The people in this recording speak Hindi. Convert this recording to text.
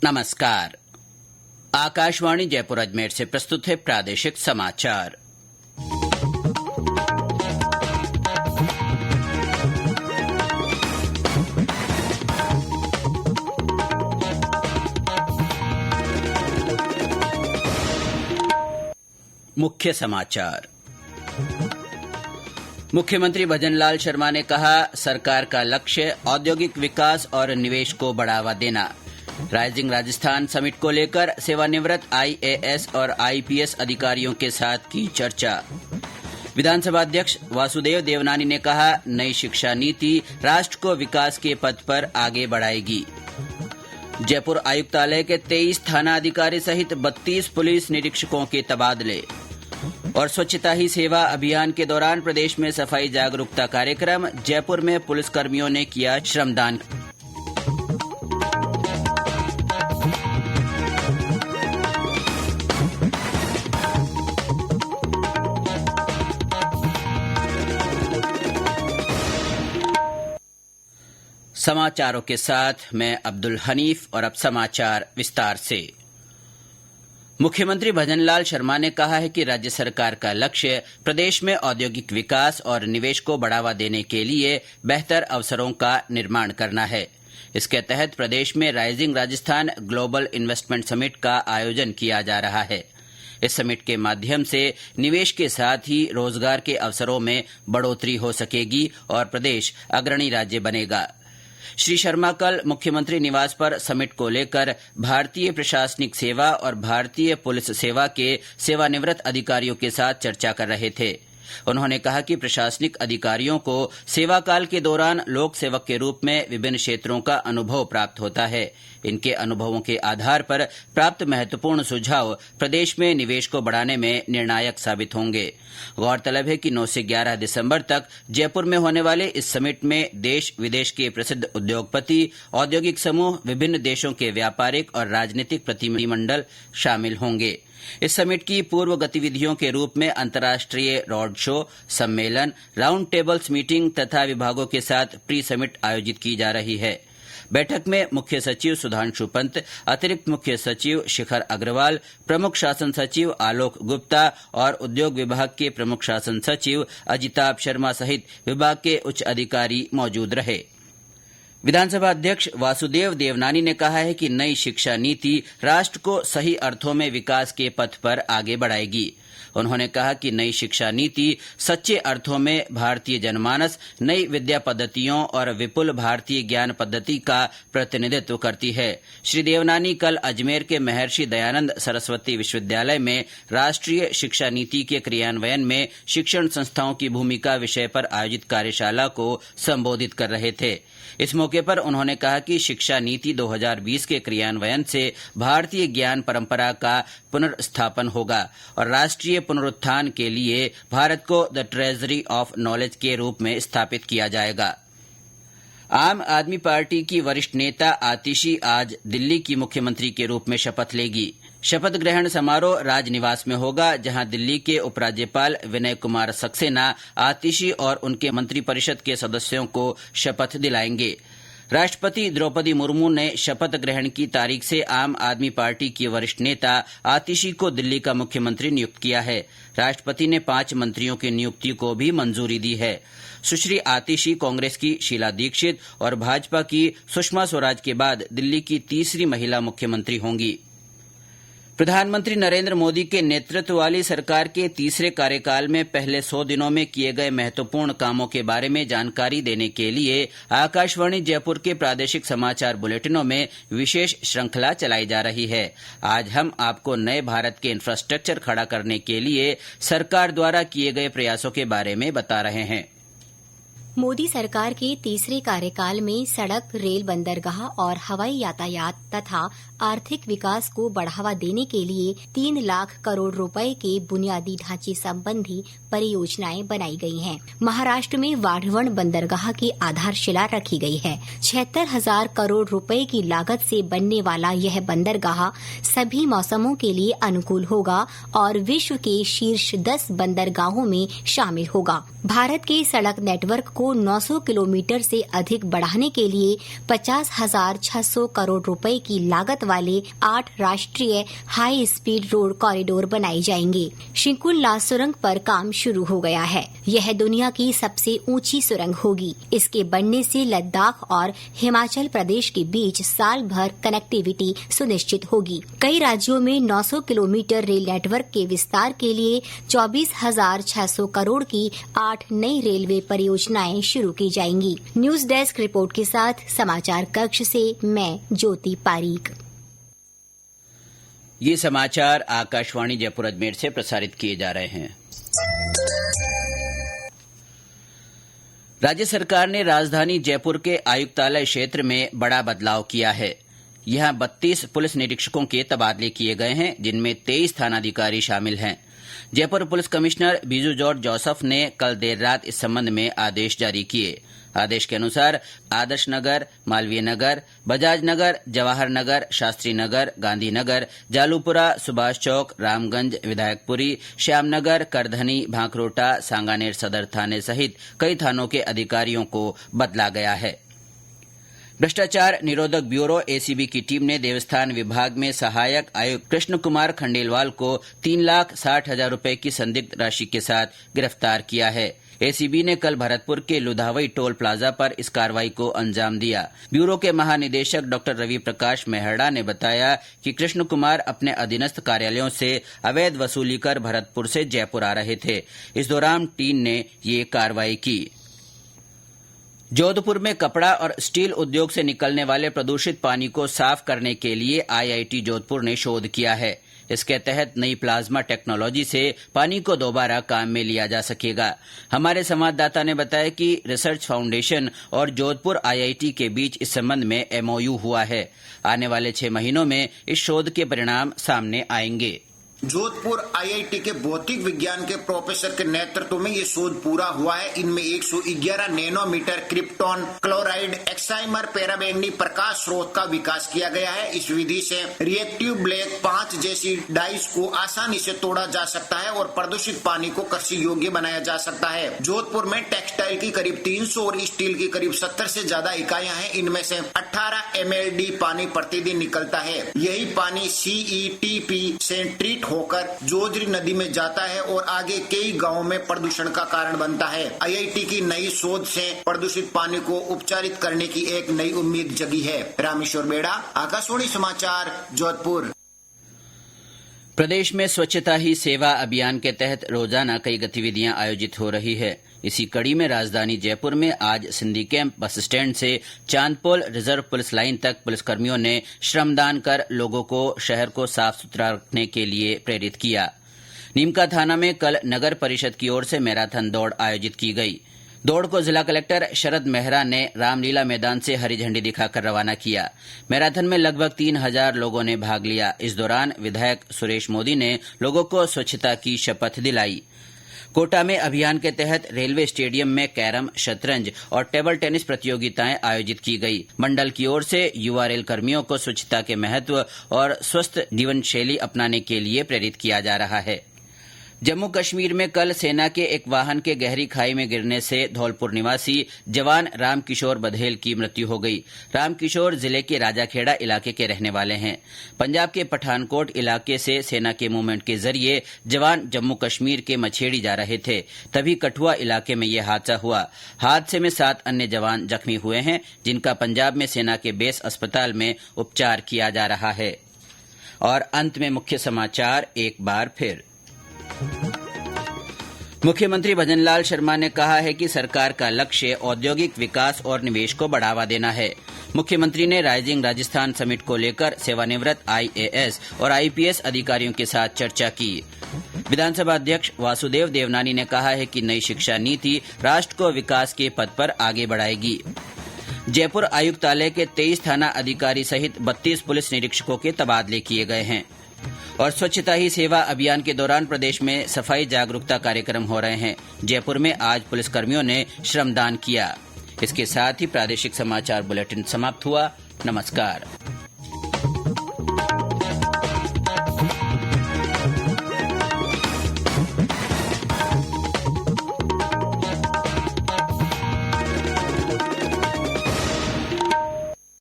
नमस्कार। आकाशवाणी जयपुर अजमेर से प्रस्तुत है प्रादेशिक समाचार। मुख्य समाचार। मुख्यमंत्री भजनलाल शर्मा ने कहा, सरकार का लक्ष्य औद्योगिक विकास और निवेश को बढ़ावा देना। राइजिंग राजस्थान समिट को लेकर सेवानिवृत्त आईएएस और आईपीएस अधिकारियों के साथ की चर्चा। विधानसभा अध्यक्ष वासुदेव देवनानी ने कहा, नई शिक्षा नीति राष्ट्र को विकास के पथ पर आगे बढ़ाएगी। जयपुर आयुक्तालय के 23 थाना अधिकारी सहित 32 पुलिस निरीक्षकों के तबादले। और स्वच्छता ही सेवा अभियान के दौरान प्रदेश में सफाई जागरूकता कार्यक्रम। जयपुर में पुलिसकर्मियों ने किया श्रमदान। समाचारों के साथ मैं अब्दुल हनीफ और अब समाचार विस्तार से। मुख्यमंत्री भजनलाल शर्मा ने कहा है कि राज्य सरकार का लक्ष्य प्रदेश में औद्योगिक विकास और निवेश को बढ़ावा देने के लिए बेहतर अवसरों का निर्माण करना है। इसके तहत प्रदेश में rising Rajasthan global investment summit का आयोजन किया जा रहा है। इस समिट के माध्यम से निवेश के साथ ही रोजगार के अवसरों में बढ़ोतरी हो सकेगी और प्रदेश अग्रणी राज्य बनेगा। श्री शर्मा कल मुख्यमंत्री निवास पर समिट को लेकर भारतीय प्रशासनिक सेवा और भारतीय पुलिस सेवा के सेवानिवृत्त अधिकारियों के साथ चर्चा कर रहे थे। उन्होंने कहा कि प्रशासनिक अधिकारियों को सेवाकाल के दौरान लोक सेवक के रूप में विभिन्न क्षेत्रों का अनुभव प्राप्त होता है। इनके अनुभवों के आधार पर प्राप्त महत्वपूर्ण सुझाव प्रदेश में निवेश को बढ़ाने में निर्णायक साबित होंगे। गौरतलब है कि 9 से 11 दिसंबर तक जयपुर में होने वाले इस समिट में देश विदेश के प्रसिद्ध उद्योगपति, औद्योगिक समूह, विभिन्न देशों के व्यापारिक और राजनीतिक प्रतिनिधिमंडल शामिल होंगे। इस समिट की पूर्व गतिविधियों के रूप में अंतर्राष्ट्रीय रोड शो, सम्मेलन, राउंड टेबल्स मीटिंग तथा विभागों के साथ प्री समिट आयोजित की जा रही है। बैठक में मुख्य सचिव सुधांशु पंत, अतिरिक्त मुख्य सचिव शिखर अग्रवाल, प्रमुख शासन सचिव आलोक गुप्ता और उद्योग विभाग के प्रमुख शासन सचिव अजिताभ शर्मा सहित विभाग के उच्च अधिकारी मौजूद रहे। विधानसभा अध्यक्ष वासुदेव देवनानी ने कहा है कि नई शिक्षा नीति राष्ट्र को सही अर्थों में विकास के पथ पर आगे बढ़ाएगी। उन्होंने कहा कि नई शिक्षा नीति सच्चे अर्थों में भारतीय जनमानस, नई विद्या पद्धतियों और विपुल भारतीय ज्ञान पद्धति का प्रतिनिधित्व करती है। श्री देवनानी कल अजमेर के महर्षि दयानंद सरस्वती विश्वविद्यालय में राष्ट्रीय शिक्षा नीति के क्रियान्वयन में शिक्षण संस्थाओं की भूमिका विषय पर आयोजित कार्यशाला को संबोधित कर रहे थे। इस मौके पर उन्होंने कहा कि शिक्षा नीति 2020 के क्रियान्वयन से भारतीय ज्ञान परंपरा का पुनर्स्थापन होगा और राष्ट्रीय पुनरुत्थान के लिए भारत को द ट्रेजरी ऑफ नॉलेज के रूप में स्थापित किया जाएगा। आम आदमी पार्टी की वरिष्ठ नेता आतिशी आज दिल्ली की मुख्यमंत्री के रूप में शपथ लेगी। शपथ ग्रहण समारोह राजनिवास में होगा, जहां दिल्ली के उपराज्यपाल विनय कुमार सक्सेना आतिशी और उनके मंत्रिपरिषद के सदस्यों को शपथ दिलाएंगे। राष्ट्रपति द्रौपदी मुर्मू ने शपथ ग्रहण की तारीख से आम आदमी पार्टी की वरिष्ठ नेता आतिशी को दिल्ली का मुख्यमंत्री नियुक्त किया है। राष्ट्रपति ने 5 मंत्रियों की नियुक्ति को भी मंजूरी दी है। सुश्री आतिशी कांग्रेस की शीला दीक्षित और भाजपा की सुषमा स्वराज के बाद दिल्ली की तीसरी महिला मुख्यमंत्री होंगी। प्रधानमंत्री नरेंद्र मोदी के नेतृत्व वाली सरकार के तीसरे कार्यकाल में पहले 100 दिनों में किए गए महत्वपूर्ण कामों के बारे में जानकारी देने के लिए आकाशवाणी जयपुर के प्रादेशिक समाचार बुलेटिनों में विशेष श्रृंखला चलाई जा रही है। आज हम आपको नए भारत के इंफ्रास्ट्रक्चर खड़ा करने के लिए सरकार द्वारा किए गए प्रयासों के बारे में बता रहे हैं। मोदी सरकार के तीसरे कार्यकाल में सड़क, रेल, बंदरगाह और हवाई यातायात तथा आर्थिक विकास को बढ़ावा देने के लिए 3 लाख करोड़ रुपए के बुनियादी ढांचे संबंधी परियोजनाएं बनाई गई हैं। महाराष्ट्र में वाढवण बंदरगाह की आधारशिला रखी गई है। 76,000 करोड़ रुपए की लागत से बनने वाला यह बंदरगाह सभी मौसमों के लिए अनुकूल होगा और विश्व के शीर्ष 10 बंदरगाहों में शामिल होगा। भारत के सड़क नेटवर्क को को 900 किलोमीटर से अधिक बढ़ाने के लिए 50,600 करोड़ रुपए की लागत वाले 8 राष्ट्रीय हाई स्पीड रोड कॉरिडोर बनाए जाएंगे। शिंकुला सुरंग पर काम शुरू हो गया है। यह दुनिया की सबसे ऊंची सुरंग होगी। इसके बनने से लद्दाख और हिमाचल प्रदेश के बीच साल भर कनेक्टिविटी सुनिश्चित होगी। कई राज्यों में 900 किलोमीटर रेल नेटवर्क के विस्तार के लिए 24,600 करोड़ की 8 नई रेलवे परियोजनाएं शुरू की जाएंगी। न्यूज डेस्क रिपोर्ट के साथ समाचार कक्ष से मैं ज्योति पारीक। ये समाचार आकाशवाणी जयपुर अजमेर से प्रसारित किए जा रहे हैं। राज्य सरकार ने राजधानी जयपुर के आयुक्तालय क्षेत्र में बड़ा बदलाव किया है। यहां 32 पुलिस निरीक्षकों के तबादले किए गए हैं, जिनमें 23 थानाधिकारी शामिल हैं। Jaipur police commissioner Biju George Joseph ने कल देर रात इस संबंध में आदेश जारी किए। आदेश के अनुसार आदर्श नगर, मालवीय नगर, बजाज नगर, जवाहर नगर, शास्त्री नगर, गांधी नगर, जालूपुरा, सुभाष चौक, रामगंज, विधायकपुरी, श्यामनगर, करधनी, भांकरोटा, सांगानेर सदर थाने सहित कई थानों के अधिकारियों को बदला गया है। भ्रष्टाचार निरोधक ब्यूरो एसीबी की टीम ने देवस्थान विभाग में सहायक आयुक्त कृष्ण कुमार खंडेलवाल को 3,60,000 रुपए की संदिग्ध राशि के साथ गिरफ्तार किया है। एसीबी ने कल भरतपुर के लुधावई टोल प्लाजा पर इस कार्रवाई को अंजाम दिया। ब्यूरो के महानिदेशक डॉ रवि प्रकाश मेहरड़ा ने बताया कि कृष्ण कुमार अपने अधीनस्थ कार्यालयों से अवैध वसूली कर भरतपुर से जयपुर आ रहे थे। इस दौरान टीम ने ये कार्रवाई की। जोधपुर में कपड़ा और स्टील उद्योग से निकलने वाले प्रदूषित पानी को साफ करने के लिए आईआईटी जोधपुर ने शोध किया है। इसके तहत नई प्लाज्मा टेक्नोलॉजी से पानी को दोबारा काम में लिया जा सकेगा। हमारे संवाददाता ने बताया कि रिसर्च फाउंडेशन और जोधपुर आईआईटी के बीच इस संबंध में एमओयू हुआ है। आने वाले 6 महीनों में इस शोध के परिणाम सामने आएंगे। जोधपुर आईआईटी के भौतिक विज्ञान के प्रोफेसर के नेतृत्व में ये शोध पूरा हुआ है। इनमें 111 नैनोमीटर क्रिप्टॉन क्लोराइड एक्साइमर पैराबैंगनी प्रकाश स्रोत का विकास किया गया है। इस विधि से रिएक्टिव ब्लैक 5 जैसी डाइस को आसानी से तोड़ा जा सकता है और प्रदूषित पानी को कृषि योग्य बनाया जा सकता है। जोधपुर में टेक्सटाइल की करीब 300 और स्टील की करीब 70 से ज्यादा इकाइयां हैं। इनमें से 18 MLD पानी प्रतिदिन निकलता है। यही पानी CETP से ट्रीट होकर जोजरी नदी में जाता है और आगे कई गांवों में प्रदूषण का कारण बनता है। आईआईटी की नई शोध से प्रदूषित पानी को उपचारित करने की एक नई उम्मीद जगी है। रामेश्वर बेड़ा, आकाशवाणी समाचार, जोधपुर। प्रदेश में स्वच्छता ही सेवा अभियान के तहत रोजाना कई गतिविधियां आयोजित हो रही है। इसी कड़ी में राजधानी जयपुर में आज सिंधी कैंप बस स्टैंड से चांदपोल रिजर्व पुलिस लाइन तक पुलिसकर्मियों ने श्रमदान कर लोगों को शहर को साफ सुथरा रखने के लिए प्रेरित किया। नीमका थाना में कल नगर परिषद की ओर से मैराथन दौड़ आयोजित की गई। दौड़ को जिला कलेक्टर शरद मेहरा ने रामलीला मैदान से हरी झंडी दिखाकर रवाना किया। मैराथन में लगभग 3,000 लोगों ने भाग लिया। इस दौरान विधायक सुरेश मोदी ने लोगों को स्वच्छता की शपथ दिलाई। कोटा में अभियान के तहत रेलवे स्टेडियम में कैरम, शतरंज और टेबल टेनिस प्रतियोगिताएं आयोजित की गई। मंडल की ओर से युवा रेल कर्मियों को स्वच्छता के महत्व और स्वस्थ जीवन शैली अपनाने के लिए प्रेरित किया जा रहा है। जम्मू कश्मीर में कल सेना के एक वाहन के गहरी खाई में गिरने से धौलपुर निवासी जवान रामकिशोर बघेल की मृत्यु हो गई। रामकिशोर जिले के राजाखेड़ा इलाके के रहने वाले हैं। पंजाब के पठानकोट इलाके से सेना के मूवमेंट के जरिए जवान जम्मू कश्मीर के मछेड़ी जा रहे थे, तभी कठुआ इलाके में यह हादसा हुआ। हादसे में 7 अन्य जवान जख्मी हुए हैं, जिनका पंजाब में सेना के बेस अस्पताल में उपचार किया जा रहा है। और अंत में मुख्य समाचार एक बार फिर। मुख्यमंत्री भजनलाल शर्मा ने कहा है कि सरकार का लक्ष्य औद्योगिक विकास और निवेश को बढ़ावा देना है। मुख्यमंत्री ने राइजिंग राजस्थान समिट को लेकर सेवानिवृत्त IAS और IPS अधिकारियों के साथ चर्चा की। विधानसभा अध्यक्ष वासुदेव देवनानी ने कहा है कि नई शिक्षा नीति राष्ट्र को विकास के पथ पर आगे बढ़ाएगी। जयपुर आयुक्तालय के 23 थाना अधिकारी सहित 32 पुलिस निरीक्षकों के तबादले किए गए हैं। और स्वच्छता ही सेवा अभियान के दौरान प्रदेश में सफाई जागरूकता कार्यक्रम हो रहे हैं। जयपुर में आज पुलिसकर्मियों ने श्रमदान किया। इसके साथ ही प्रादेशिक समाचार बुलेटिन समाप्त हुआ। नमस्कार।